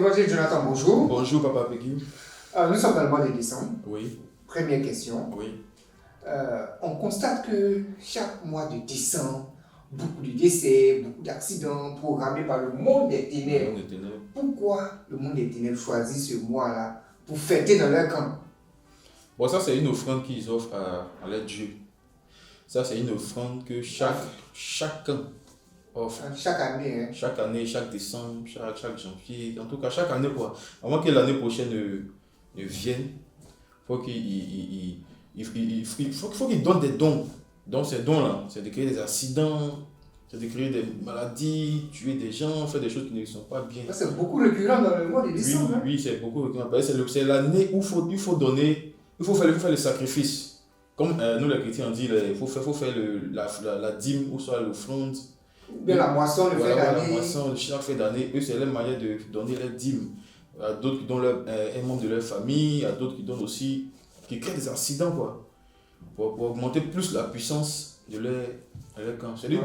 Évangile Jonathan, bonjour. Bonjour, Papa Peggy. Nous sommes dans le mois de décembre. Oui, Première question. oui. On constate que chaque mois de décembre, beaucoup de décès, beaucoup d'accidents programmés par le monde des ténèbres. Pourquoi le monde des ténèbres choisit ce mois-là pour fêter dans leur camp? Bon, ça, c'est une offrande qu'ils offrent à leur Dieu. Ça, c'est une offrande que chacun offre. Chaque année. Chaque année, chaque décembre, chaque janvier. En tout cas, chaque année, quoi. Avant que l'année prochaine ne vienne, il faut qu'ils donnent des dons. Donc, ces dons-là, c'est de créer des accidents, c'est de créer des maladies, tuer des gens, faire des choses qui ne sont pas bien. Ça, c'est beaucoup récurrent dans le mois de décembre. Oui, c'est beaucoup récurrent. C'est l'année où il faut donner, il faut faire le sacrifice. Comme nous les chrétiens on dit, il faut faire la dîme ou soit l'offrande. Ou bien la moisson, le fait d'année. La moisson, chaque fin d'année, eux c'est leur manière de donner leur dîme. Il y a d'autres qui donnent un membre de leur famille, il y a d'autres qui donnent aussi, qui créent des accidents quoi. Pour augmenter plus la puissance de leur camp. C'est-à-dire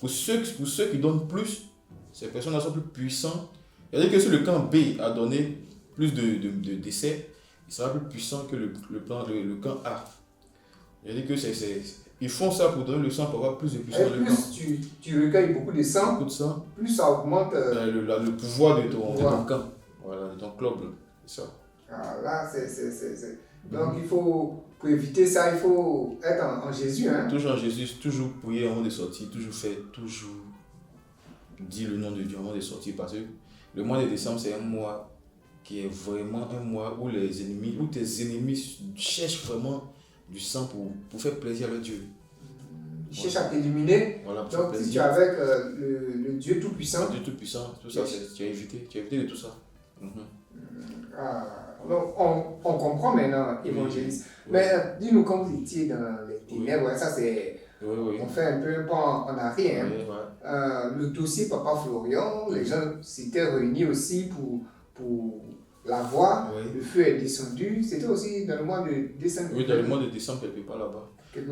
pour ceux qui donnent plus, ces personnes-là sont plus puissantes. C'est-à-dire que si le camp B a donné plus de décès, il sera plus puissant que le camp A. C'est-à-dire que ils font ça pour donner le sang pour avoir plus de puissance dans le camp. Plus tu recueilles beaucoup de sang, plus ça augmente le pouvoir de ton camp, voilà, de ton club. C'est ça. Ah, là, Donc, il faut, pour éviter ça, il faut être en Jésus. Hein? Toujours en Jésus, toujours prier avant de sortir, toujours dire le nom de Dieu avant de sortir. Parce que le mois de décembre, c'est un mois qui est vraiment un mois où tes ennemis cherchent vraiment du sang pour faire plaisir à leur Dieu. Ils cherchent à t'éliminer. Voilà, donc, si tu es avec le Dieu Tout-Puissant. Le Dieu Tout-Puissant, tout ça, tu as évité de tout ça. Donc, on comprend maintenant, évangéliste. Oui. Mais dis-nous, quand vous étiez dans les ténèbres, ça c'est. Oui. On fait un peu un pas en arrière. Le dossier Papa Florian, les gens s'étaient réunis aussi pour la voir. Le feu est descendu. C'était aussi dans le mois de décembre. Oui, dans le mois de décembre, quelque part là-bas. Oui.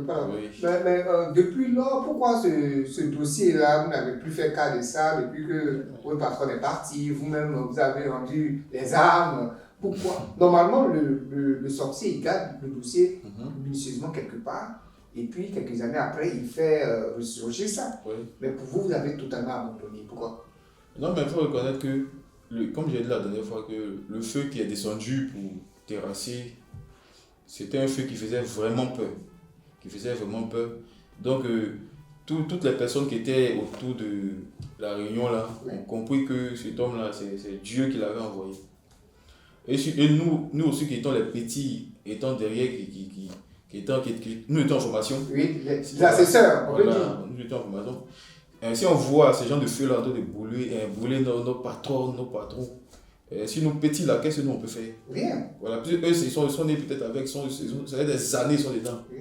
Mais depuis là, pourquoi ce dossier-là, vous n'avez plus fait cas de ça depuis que votre patron est parti, vous-même vous avez rendu les armes? Pourquoi? Normalement, le sorcier, il garde le dossier minutieusement quelque part, et puis quelques années après, il fait ressurgir ça. Oui. Mais pour vous, vous avez totalement abandonné. Pourquoi? Non, mais il faut reconnaître que, comme j'ai dit la dernière fois, que le feu qui est descendu pour terrasser, c'était un feu qui faisait vraiment peur. Donc, toutes les personnes qui étaient autour de la réunion là ont compris que cet homme-là, c'est Dieu qui l'avait envoyé. Et nous aussi qui étions les petits, étant derrière, nous étions en formation. Oui, les assesseurs, on peut dire. Nous étions en formation. Si on voit ces gens de feu là en train de brûler nos patrons, si nous petits là, qu'est-ce que nous on peut faire? Rien. Voilà, puis eux, ils sont nés peut-être avec, ça fait des années qu'ils sont dedans. Oui.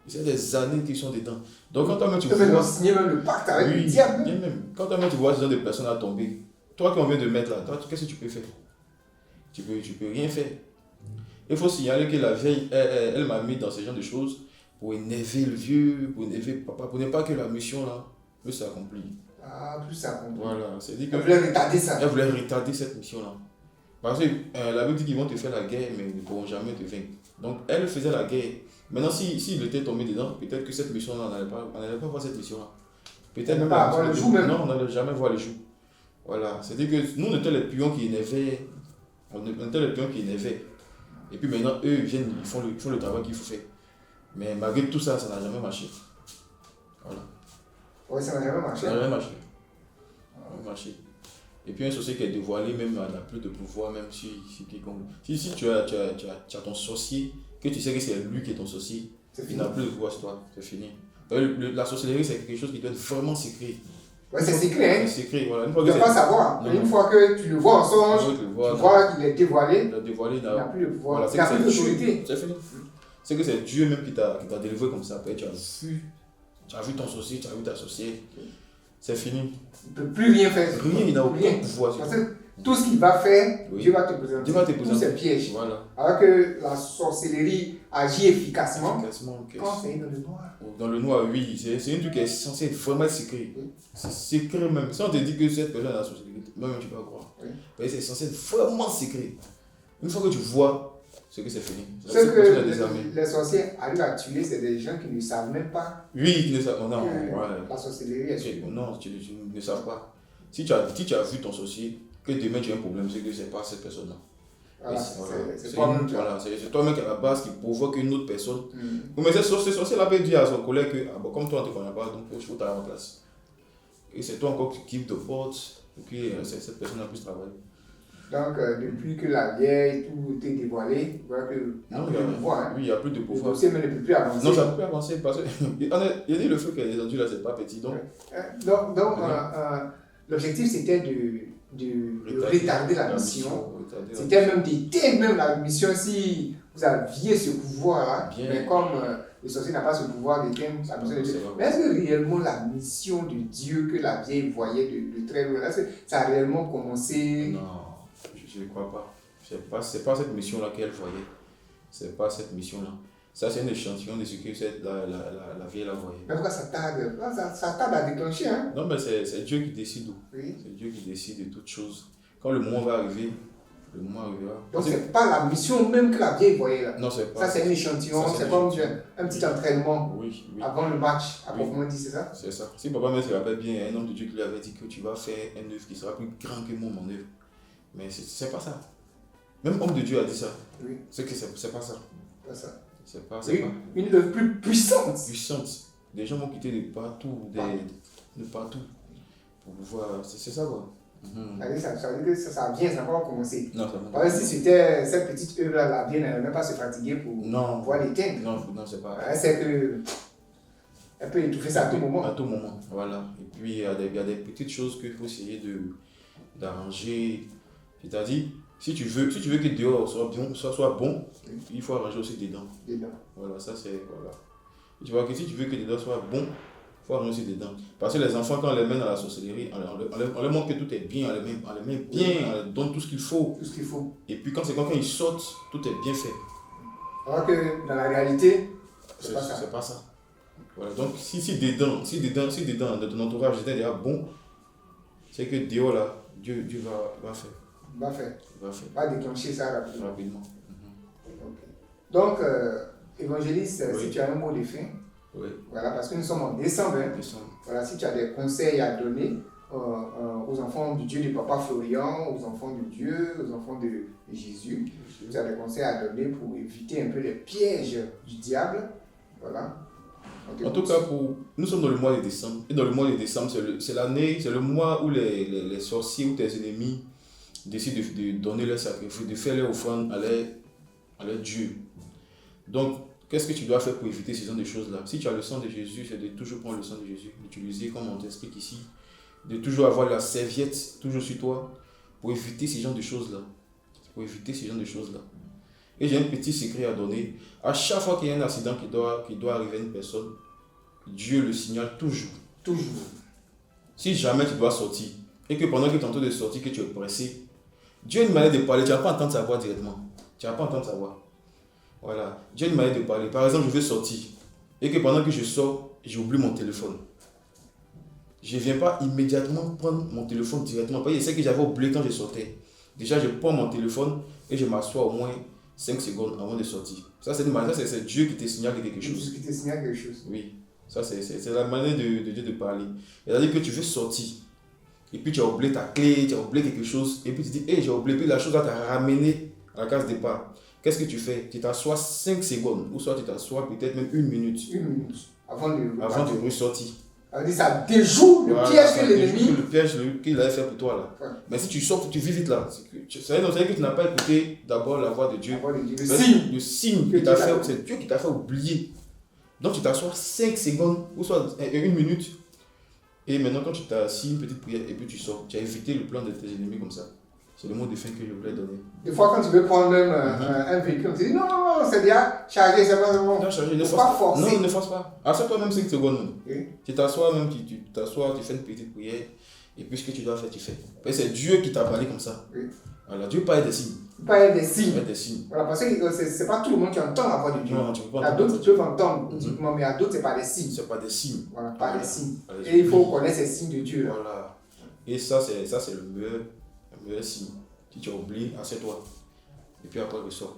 C'est des années qu'ils sont dedans. Donc quand toi-même tu vois... signer même le pacte avec le diable. Même. Quand toi-même tu vois ce genre de personnes à tomber, toi qui on vient de mettre là, qu'est-ce que tu peux faire? Tu peux rien faire. Il faut signaler que la vieille, elle m'a mis dans ce genre de choses pour énerver le vieux, pour énerver papa, pour ne pas que la mission là puisse s'accomplir. Plus s'accomplir. Voilà, c'est-à-dire que... Elle voulait retarder ça. Elle voulait retarder cette mission là. Parce que la Bible dit qu'ils vont te faire la guerre, mais ils ne pourront jamais te vaincre. Donc elle faisait la guerre. Maintenant, s'il était tombé dedans, peut-être que cette mission-là, on n'allait pas voir cette mission-là. Peut-être même pas voir le jour même. Non, on n'allait jamais voir le jour. Voilà, c'est-à-dire que nous, on était les pions qui énervaient. Et puis maintenant, eux, ils viennent, ils font le travail qu'il faut faire. Mais malgré tout ça, ça n'a jamais marché. Voilà. Oui, ça n'a jamais marché. Ça n'a jamais marché. Et puis un sorcier qui est dévoilé, même n'a plus de pouvoir, même si tu as ton sorcier, que tu sais que c'est lui qui est ton sorcier, il n'a plus de pouvoir sur toi, c'est fini. La sorcellerie, c'est quelque chose qui doit être vraiment secret. Ouais, c'est secret, hein. C'est secret, voilà. Tu ne dois pas savoir. Une fois que tu le vois en songe, tu vois qu'il est dévoilé, il n'a plus de pouvoir, il n'a plus d'autorité. C'est fini. C'est que c'est Dieu même qui t'a délivré comme ça. Après, tu as vu ton sorcier, tu as vu ta sorcière. c'est fini. Il ne peut plus rien faire. Rien, il n'a aucun Rien. pouvoir. Parce que tout ce qu'il va faire, Oui. Dieu va te présenter. Dieu va te Tous présenter. ces pièges. Voilà. Alors que la sorcellerie agit efficacement Efficacement, quand c'est dans le noir. dans le noir, oui, c'est un truc qui est censé être vraiment secret. Oui. C'est secret même. Si on te dit que cette personne a la sorcellerie, même tu vas croire. Oui. Parce que c'est censé être vraiment secret. Une fois que tu vois, c'est que c'est fini. Ce Cette personne est que désarmée. les sorciers arrivent à tuer, c'est des gens qui ne savent même pas Oui, qui ne savent non, que ouais. la sorcellerie est sur eux. Non, tu ne savent pas. Si tu as vu ton sorcier, que demain tu as un problème, c'est que ce n'est pas cette personne-là. Voilà, Voilà. c'est toi-même. Voilà, c'est toi-même qui est à la base qui provoque une autre personne. Mm. Mais ce sorcier-là peut dire à son collègue que comme toi on ne te connaît pas, donc il faut t'aller à ma place. Et c'est toi encore qui quitte de porte pour que cette personne puisse travailler. Donc, depuis que la vieille, tout était dévoilé, voilà que il n'y a Non, plus de pouvoir. Hein. Oui, il n'y a plus de Le pouvoir. dossier même ne peut plus avancer. Non, ça ne peut plus avancer parce que il a dit le fait que les adultes là, c'est pas petit. Donc, Donc, l'objectif c'était de retarder la mission. C'était même d'éteindre même la mission si vous aviez ce pouvoir-là. Bien. Mais comme le sorcier n'a pas ce pouvoir d'éteindre sa mission. Mais est-ce que réellement la mission de Dieu que la vieille voyait de très loin, est-ce que ça a réellement commencé? Non, je ne crois pas. C'est pas cette mission-là qu'elle voyait. C'est pas cette mission-là. Ça, c'est un échantillon de ce que la vieille la voyait. Mais pourquoi ça tarde? Ça tarde à déclencher, hein? Non, mais c'est Dieu qui décide. Oui. C'est Dieu qui décide de toutes choses. Quand le moment va arriver, le moment arrivera. Donc, c'est pas la mission même que la vieille voyait là. Non, c'est pas. Ça, c'est un échantillon, Ça, c'est c'est un comme échantillon. un petit entraînement Oui, oui. avant le match, à Oui. proprement dit, c'est ça? C'est ça. Si papa me se rappelle bien, il y a un homme de Dieu qui lui avait dit que tu vas faire un œuvre qui sera plus grand que mon œuvre. Mais c'est pas ça. Même homme de Dieu a dit ça. Oui, C'est que c'est pas ça. c'est ça. C'est pas Oui, une œuvre plus puissante. puissante. Des gens vont quitter de partout, de partout, pour pouvoir. C'est ça quoi. Ça veut dire que ça vient, ça va commencer. Non, ça va. Parce que si c'était cette petite œuvre-là, la vieille n'allait même pas se fatiguer pour Non. pouvoir l'éteindre. Non, c'est pas. C'est que elle peut étouffer ça à tout moment. À tout moment, voilà. Et puis il y a des petites choses qu'il faut essayer d'arranger. C'est-à-dire, si tu veux que dehors soit bon, il faut arranger aussi dedans. Voilà, ça c'est. Voilà. Et tu vois que si tu veux que dedans soit bon, il faut arranger aussi dedans. Parce que les enfants, quand on les mène à la sorcellerie, on leur montre que tout est bien, on les met bien, on leur donne tout ce qu'il faut. Tout ce qu'il faut. Et puis quand ils sortent, tout est bien fait. Alors que dans la réalité, c'est pas ça. C'est pas ça. Voilà, donc si dedans, de ton entourage, c'était déjà bon, c'est que dehors là, Dieu va faire. Va déclencher ça rapidement. Rapidement. Donc, évangéliste, Oui. si tu as un mot de fin, Oui. voilà, parce que nous sommes en décembre, hein. Voilà, si tu as des conseils à donner aux enfants du Dieu de Papa Florian, aux enfants de Dieu, aux enfants de Jésus, tu as des conseils à donner pour éviter un peu les pièges du diable, voilà. En tout cas, nous sommes dans le mois de décembre. Et dans le mois de décembre, c'est le mois où les sorciers ou tes ennemis décident de donner leur sacrifice, de faire leur offrande à leur Dieu. Donc, qu'est-ce que tu dois faire pour éviter ce genre de choses-là? Si tu as le sang de Jésus, c'est de toujours prendre le sang de Jésus, d'utiliser comme on t'explique ici, de toujours avoir la serviette toujours sur toi pour éviter ce genre de choses-là. Et j'ai un petit secret à donner. À chaque fois qu'il y a un accident qui doit arriver à une personne, Dieu le signale toujours. Si jamais tu dois sortir, et que pendant que tu es en train de sortir, que tu es pressé, Dieu a une manière de parler, tu ne vas pas entendre sa voix directement. Tu ne vas pas entendre sa voix. Voilà. Dieu a une manière de parler. Par exemple, je veux sortir, et que pendant que je sors, j'oublie mon téléphone. Je ne viens pas immédiatement prendre mon téléphone directement. Parce que je sais que j'avais oublié quand je sortais. Déjà, je prends mon téléphone et je m'assois au moins 5 secondes avant de sortir. Ça, c'est une manière, c'est Dieu qui te signale quelque chose. Oui, ça, c'est la manière de Dieu de parler. C'est-à-dire que tu veux sortir. Et puis, tu as oublié ta clé, tu as oublié quelque chose. Et puis, tu dis, hey, j'ai oublié. Puis, la chose va t'a ramené à la case départ. Qu'est-ce que tu fais? Tu t'assois 5 secondes. Ou soit tu t'assois peut-être même 1 minute. Avant de ressortir. Ça déjoue le piège que l'ennemi. Le piège qu'il avait fait pour toi là. Ouais. Mais si tu sors, tu vis vite là. Ça veut dire que tu n'as pas écouté d'abord la voix de Dieu. Le signe que t'a fait, c'est Dieu qui t'a fait oublier. Donc tu t'assois 5 secondes ou soit 1 minute. Et maintenant quand tu t'as assis, une petite prière et puis tu sors. Tu as évité le plan de tes ennemis comme ça. C'est le mot de fin que je voulais donner. Des fois, quand tu veux prendre même un véhicule, on te dit non, non, non, c'est déjà chargé, c'est pas bon. Non, chargé, ne Faut force pas forcer. Non, ne force pas. Assure-toi même 5 secondes. Oui. Tu t'assois même, tu t'assois, tu fais une petite prière. Et puis ce que tu dois faire, tu fais. Parce que c'est Dieu qui t'a parlé comme ça. Oui. Voilà, Dieu parle des signes. Pas être des Il signes. parle des signes. Voilà, parce que c'est pas tout le monde qui entend la voix de Dieu. Non, tu peux Il y pas a d'autres qui peuvent entendre, Mhm. uniquement, mais il y a d'autres, c'est pas des signes. C'est pas des signes. Voilà, pas des signes. Voilà, Et il faut connaître ces signes de Dieu. Là. Voilà. Et ça, c'est le meilleur signe. Si tu as oublié, assieds-toi. Et puis après, ressors.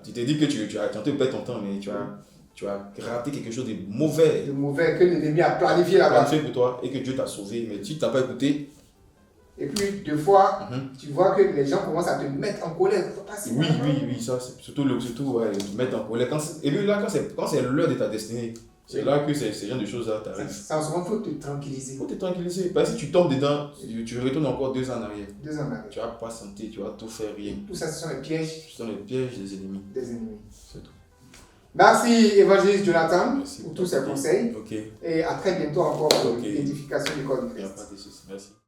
Tu t'es dit que tu as tenté de perdre ton temps, mais tu as raté quelque chose de mauvais. De mauvais que l'ennemi a planifié là-bas. Planifié pour toi et que Dieu t'a sauvé. Mais si tu n'as pas écouté. Et puis, deux fois, tu vois que les gens commencent à te mettre en colère. Oui, ça, c'est surtout ouais, te mettre en colère. Et puis là, quand c'est l'heure de ta destinée, c'est là que ces genre de choses-là t'arrivent. Ça, en ce moment, il faut te tranquilliser. Il faut te tranquilliser. Parce que si tu tombes dedans, tu retournes encore 2 ans en arrière. 2 ans en arrière. Tu vas pas sentir, tu vas tout faire rien. Tout ça, ce sont les pièges. Ce sont les pièges des ennemis. C'est tout. Merci, évangéliste Jonathan, Merci pour tous ces conseils. Ok. Et à très bientôt encore pour Ok. l'édification du corps de Il n'y a Christ. pas de souci. Merci.